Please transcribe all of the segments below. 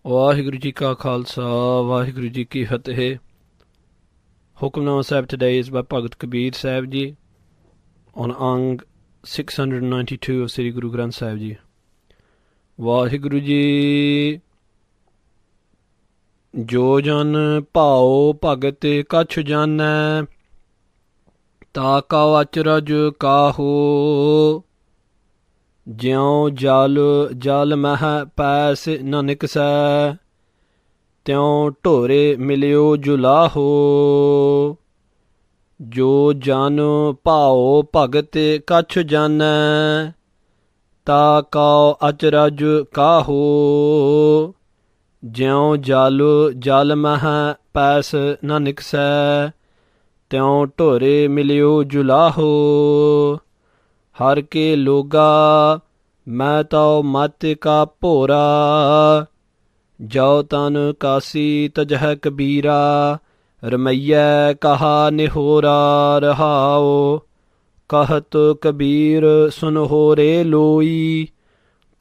ਵਾਹਿਗੁਰੂ ਜੀ ਕਾ ਖਾਲਸਾ ਵਾਹਿਗੁਰੂ ਜੀ ਕੀ ਫਤਿਹ Hukamnama Sahib today is by Bhagat Kabeer Sahib Ji on Ang 692 of Sri Guru Granth Sahib Ji. Waheguru ji ਜੋ ਜਨ ਭਾਉ ਭਗਤ ਕਛ ਜਾਣੈ ਤਾ ਕਉ ਅਚਰਜ ਕਾਹੋ ਜਿਉ ਜਲ ਮਹਿ ਪੈਸ ਨ ਨਿਕਸੈ ਤਿਉ ਢੋਰੇ ਮਿਲਿਓ ਜੁਲਾਹੋ ਜੋ ਜਨ ਭਾਉ ਭਗਤ ਕਛ ਜਾਣੈ ਤਾ ਕਉ ਅਚਰਜ ਕਾਹੋ ਜਿਉ ਜਲ ਮਹਿ ਪੈਸ ਨ ਨਿਕਸੈ ਤਿਉ ਢੋਰੇ ਮਿਲਿਓ ਜੁਲਾਹੋ ਹਰ ਕੇ ਲੋਗਾ ਮੈਂ ਤਉ ਮਤ ਕਾ ਭੋਰਾ ਜੋ ਤਨ ਕਾਸੀ ਤਜਹ ਕਬੀਰਾ ਰਮਈਐ ਕਹਾ ਨਿਹੋਰਾ ਰਹਾਓ कहत कबीर सुनहो रे लोई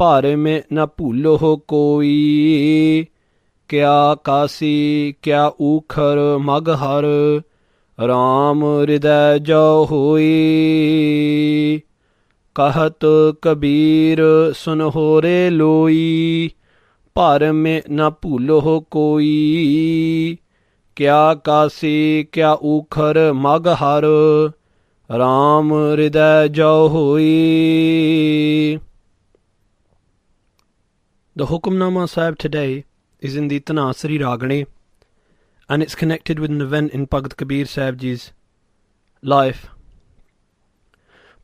भर में न भूलो कोई क्या काशी क्या ऊखर मगहर राम हृदय जो होई कहत कबीर सुनहो रे लोई भर में न भूलो कोई क्या काशी क्या ऊखर Maghar Ram Hriday Jo Hui. The Hukamnama Sahib today is in the Tanasri Ragani, and it's connected with an event in Bhagat Kabeer Sahib Ji's life.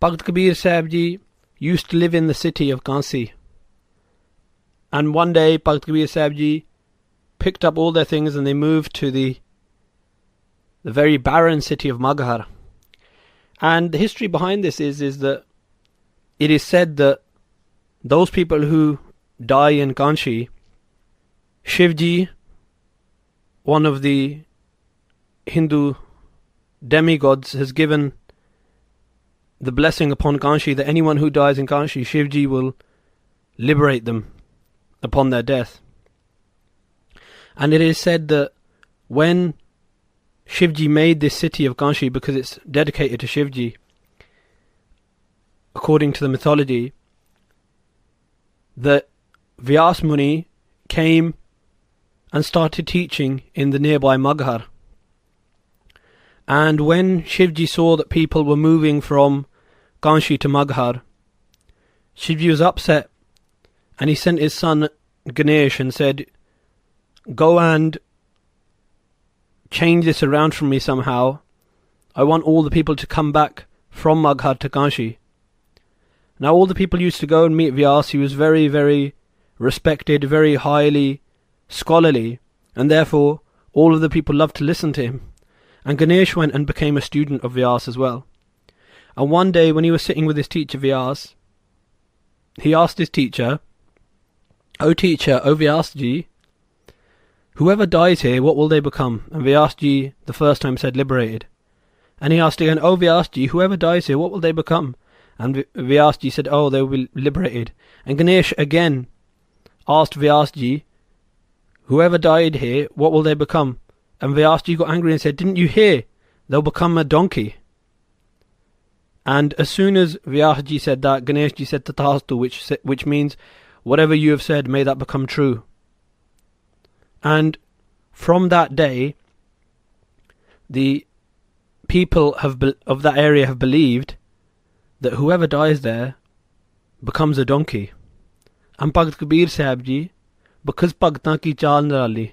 Bhagat Kabeer Sahib Ji used to live in the city of Kansi, and one day Bhagat Kabeer Sahib Ji picked up all their things and they moved to the very barren city of Maghar. And the history behind this is that it is said that those people who die in Kanshi, Shivji, one of the Hindu demigods, has given the blessing upon Kanshi that anyone who dies in Kanshi, Shivji will liberate them upon their death. And it is said that when Shivji made this city of Kanshi, because it's dedicated to Shivji, according to the mythology, that Vyas Muni came and started teaching in the nearby Maghar. And when Shivji saw that people were moving from Kanshi to Maghar, Shivji was upset, and he sent his son Ganesh and said, "Go and change this around for me somehow. I want all the people to come back from Maghar to Kanshi." Now all the people used to go and meet Vyas. He was very, very respected, very highly scholarly, and therefore all of the people loved to listen to him. And Ganesh went and became a student of Vyas as well. And one day when he was sitting with his teacher Vyas, he asked his teacher, "O teacher, O Vyasji, whoever dies here, what will they become?" And Vyasji the first time said liberated. And he asked again, "Oh Vyasji, whoever dies here, what will they become?" And Vyasji said, "Oh, they will be liberated." And Ganesh again asked Vyasji, "Whoever died here, what will they become?" And Vyasji got angry and said, "Didn't you hear? They'll become a donkey." And as soon as Vyasji said that, Ganeshji said Tathastu, which means, "Whatever you have said, may that become true." And from that day, the people of that area have believed that whoever dies there becomes a donkey. And Bhagat Kabeer Sahib Ji, because Bhagtan ki chaal nirali,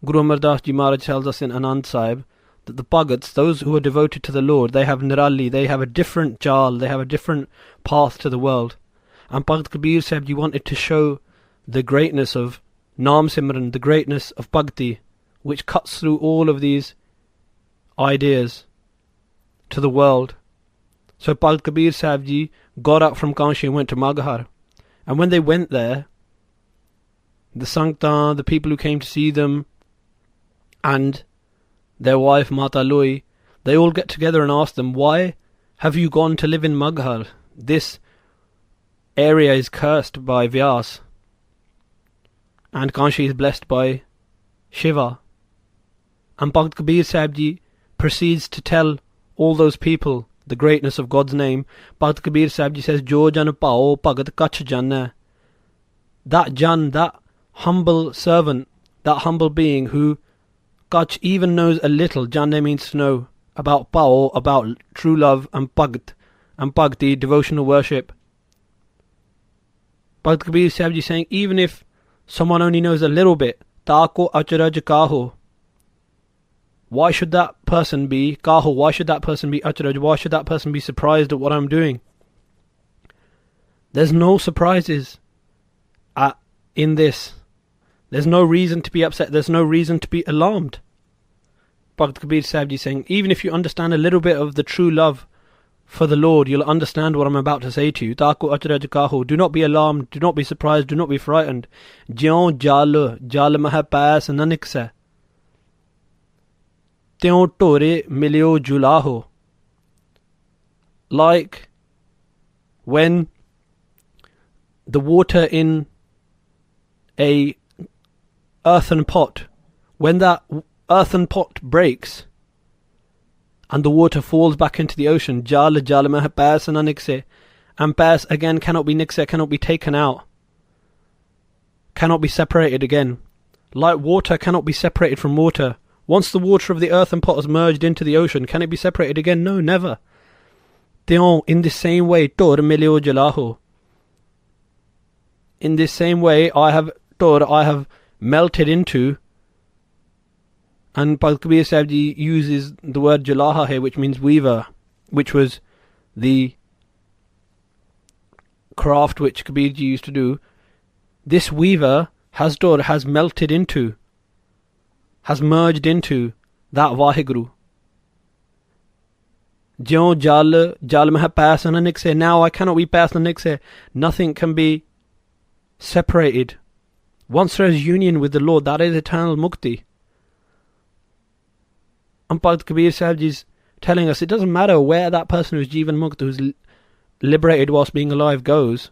Guru Amar Das Ji Maharaj tells us in Anand Sahib that the Bhagats, those who are devoted to the Lord, they have nirali, they have a different chaal, they have a different path to the world. And Bhagat Kabeer Sahib Ji wanted to show the greatness of Naam Simran, the greatness of Bhakti, which cuts through all of these ideas to the world. So Bhagat Kabeer Sahib Ji got up from Kanshi and went to Maghar. And when they went there, the Sanktan, the people who came to see them, and their wife Mata Lui, they all get together and ask them, "Why have you gone to live in Maghar? This area is cursed by Vyas." and Kanshi is blessed by Shiva. And Bhagat Kabir Sahib Ji proceeds to tell all those people the greatness of God's name. Bhagat Kabir Sahib Ji says, Jo jan pao bhagat kach janna. That jan, that humble servant, that humble being who kach even knows a little, janna means to know, about pao, about true love, and bhagat, and bhakti, devotional worship. Bhagat Kabir Sahib Ji saying, even if someone only knows a little bit, taako acharaj kaho. Why should that person be kaho? Why should that person be acharaj? Why should that person be surprised at what I'm doing? There's no surprises in this. There's no reason to be upset. There's no reason to be alarmed. Bhagat Kabir Sahib Ji saying, even if you understand a little bit of the true love for the Lord, you'll understand what I'm about to say to you. Taako acharaj kaho. Do not be alarmed. Do not be surprised. Do not be frightened. Jyon jal mah paas nanik se. Tyon tore milyo julaho. Like when the water in a earthen pot, when that earthen pot breaks and the water falls back into the ocean, jal mah paas na nikse, and paas again cannot be nikse, cannot be taken out, cannot be separated again. Like water cannot be separated from water. Once the water of the earthen pot has merged into the ocean, can it be separated again? No, never. In the same way, tor milyo jalaho. In this same way, I have melted into, and Bhagat Kabir Sahib Ji uses the word jalaha here, which means weaver, which was the craft which Kabir Ji used to do. This weaver has melted into, has merged into that Vaheguru. Jyon jal mah paas na nikse. Now I cannot be paas na nikse. Nothing can be separated. Once there is union with the Lord, that is eternal mukti. And Bhagat Kabir Sahib Ji is telling us it doesn't matter where that person who's Jivan Mukt, who's liberated whilst being alive, goes.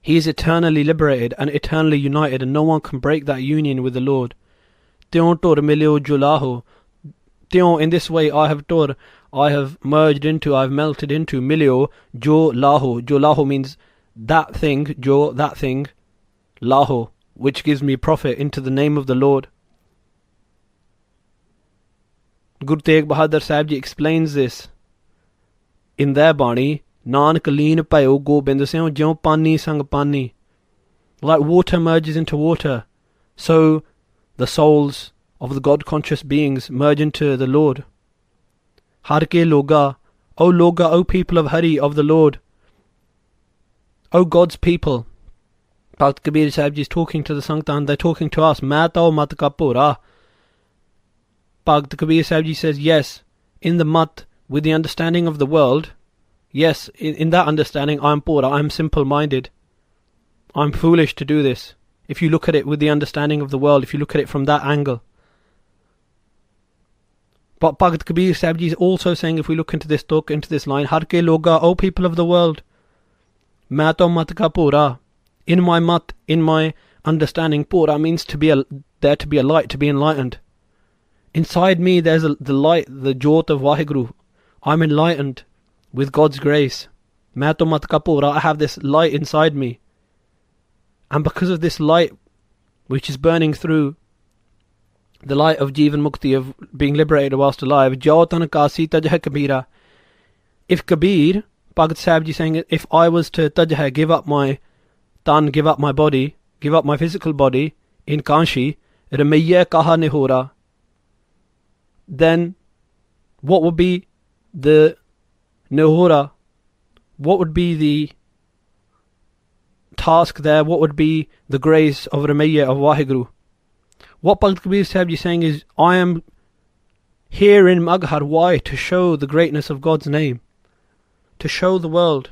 He is eternally liberated and eternally united, and no one can break that union with the Lord. Tyon tor milyo julaho. Tyon, in this way I have merged into, I have melted into, milyo jo laho. Jo laho means that thing, jo, that thing, laho, which gives me profit, into the name of the Lord. Guru Tegh Bahadur Sahib Ji explains this in their Bani, Nanak leen payo gobind seyo jyon pani sang pani. Like water merges into water, so the souls of the God-conscious beings merge into the Lord. Har ke loga, O people of Hari, of the Lord, O God's people. Bhagat Kabir Sahib Ji is talking to the Sanktan, they're talking to us. Main tao mat ka pura. Bhagat Kabir Sahib Ji says, yes, in the mat, with the understanding of the world, yes, in that understanding, I am pura, I am simple-minded. I am foolish to do this. If you look at it with the understanding of the world, if you look at it from that angle. But Bhagat Kabir Sahib Ji is also saying, if we look into this talk, into this line, Har ke loga, O people of the world, main to mat ka pura. In my mat, in my understanding, pura means to be there to be a light, to be enlightened. Inside me there's the light, the jyot of Vaheguru. I'm enlightened with God's grace. Main to mat ka pura, I have this light inside me. And because of this light which is burning through, the light of Jivan Mukti, of being liberated whilst alive, Jao tan kasi tajha Kabira. If Kabeer, Bhagat Sahib Ji saying, if I was to tajha, give up my tan, give up my body, give up my physical body, in Kanshi, ramaiya kaha nihora, then what would be the nihora? What would be the task there? What would be the grace of Ramaiya, of Vaheguru? What Bhagat Kabir Sahib Ji is saying is, I am here in Maghar. Why? To show the greatness of God's name. To show the world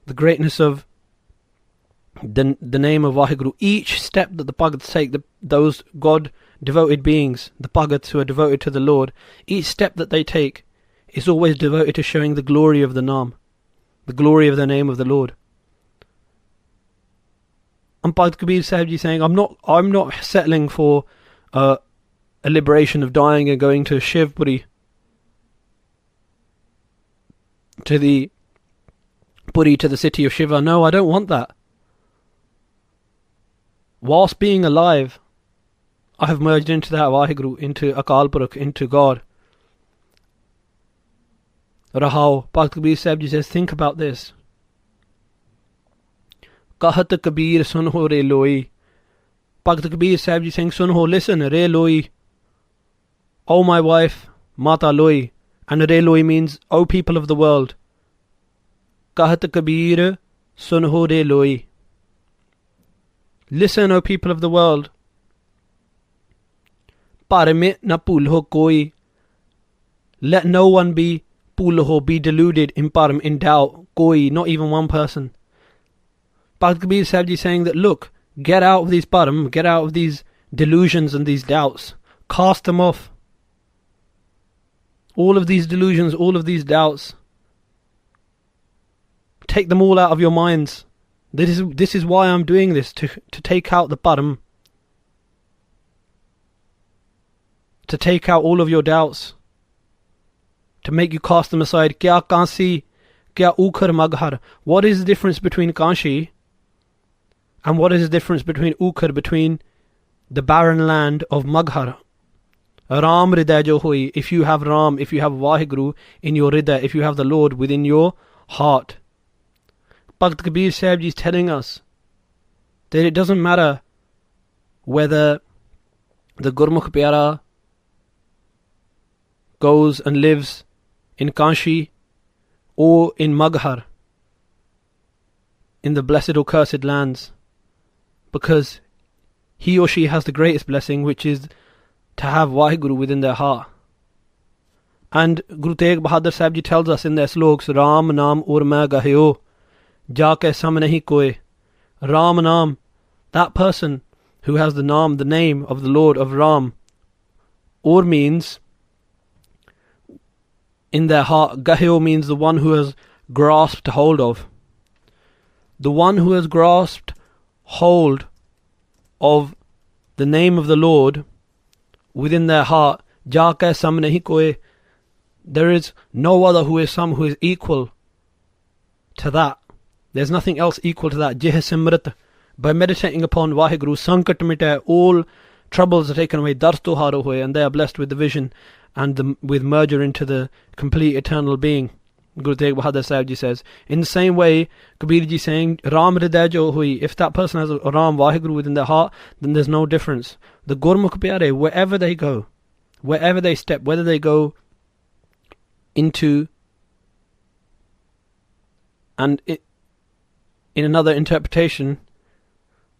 the greatness of the name of Vaheguru. Each step that the Bhagats take, those God-devoted beings, the Bhagats who are devoted to the Lord, each step that they take is always devoted to showing the glory of the Naam, the glory of the name of the Lord. And Bhakt Kabir Sahib Ji saying, I'm not settling for a liberation of dying and going to Shivpuri, to the Puri, to the city of Shiva. No, I don't want that. Whilst being alive, I have merged into that Vaheguru, into Akal Purakh, into God. Rahao, Bhakt Kabir Sahib Ji says, think about this. Kahat Kabir sunho re loi. Bhakt Kabir Sahib Ji saying, sunho, listen, re loi. O my wife, Mata loi. And re loi means, O people of the world. Kahat Kabir sunho re loi. Listen, O people of the world. Parme na pulho koi. Let no one be pulho, be deluded, in param, in doubt, koi, not even one person. Bhakt Kabir Sahib Ji saying that, look, get out of these param, get out of these delusions and these doubts. Cast them off. All of these delusions, all of these doubts. Take them all out of your minds. This is why I'm doing this, to take out the param. To take out all of your doubts. To make you cast them aside. Kya Kansi, kya Ukhar Maghar. What is the difference between Kanshi and what is the difference between Ukhar, between the barren land of Maghar? Ram Hriday jo hui. If you have Ram, if you have Vaheguru in your Hriday, if you have the Lord within your heart. Bhakt Kabir Sahib Ji is telling us that it doesn't matter whether the Gurmukh Pyara goes and lives in Kanshi or in Maghar, in the blessed or cursed lands, because he or she has the greatest blessing, which is to have Vaheguru within their heart. And Guru Tegh Bahadur Sahib Ji tells us in their sloks, Ram Naam Ur Main Gahyo, Jaake Sam Nahi Koi. Ram Naam, that person who has the Naam, the name of the Lord of Ram, Ur means in their heart. Gahyo means the one who has grasped hold of. The one who has grasped hold of the name of the Lord within their heart. Jaake sam nahi koi. There is no other who is equal to that. There's nothing else equal to that. Jeh simrit. By meditating upon Vaheguru, sankat mitae, all troubles are taken away. Dars to haro hoye, and they are blessed with the vision and with merger into the complete eternal being. Guru Tegh Bahadur Sahib Ji says, in the same way, Kabir Ji saying, Ram Hriday jo hui. If that person has a Ram Vaheguru within their heart, then there's no difference. The Gurmukh Pyare, wherever they go, wherever they step, whether they go into, and in another interpretation,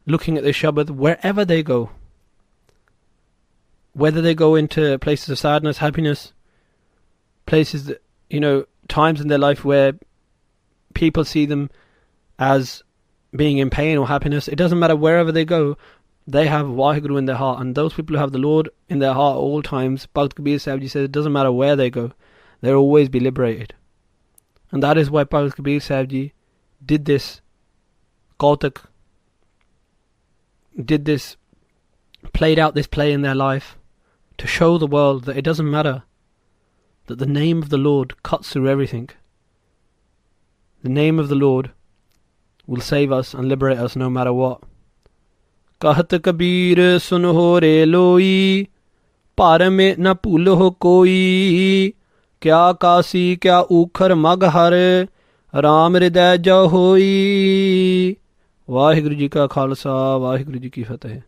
looking at the Shabad, wherever they go, whether they go into places of sadness, happiness, places that, times in their life where people see them as being in pain or happiness, it doesn't matter. Wherever they go, they have Vaheguru in their heart, and those people who have the Lord in their heart at all times, Bhakt Kabir Sahib Ji says, it doesn't matter where they go, they'll always be liberated. And that is why Bhakt Kabir Sahib Ji did this Kautak, played out this play in their life, to show the world that it doesn't matter, that the name of the Lord cuts through everything. The name of the Lord will save us and liberate us no matter what. Kahat Kabir sunho re loi, parme na pulho koi, kya kasi kya ukhar maghar, Ram Hriday jo hoi. Vaheguru Ji ka Khalsa, Vaheguru Ji ki Fateh.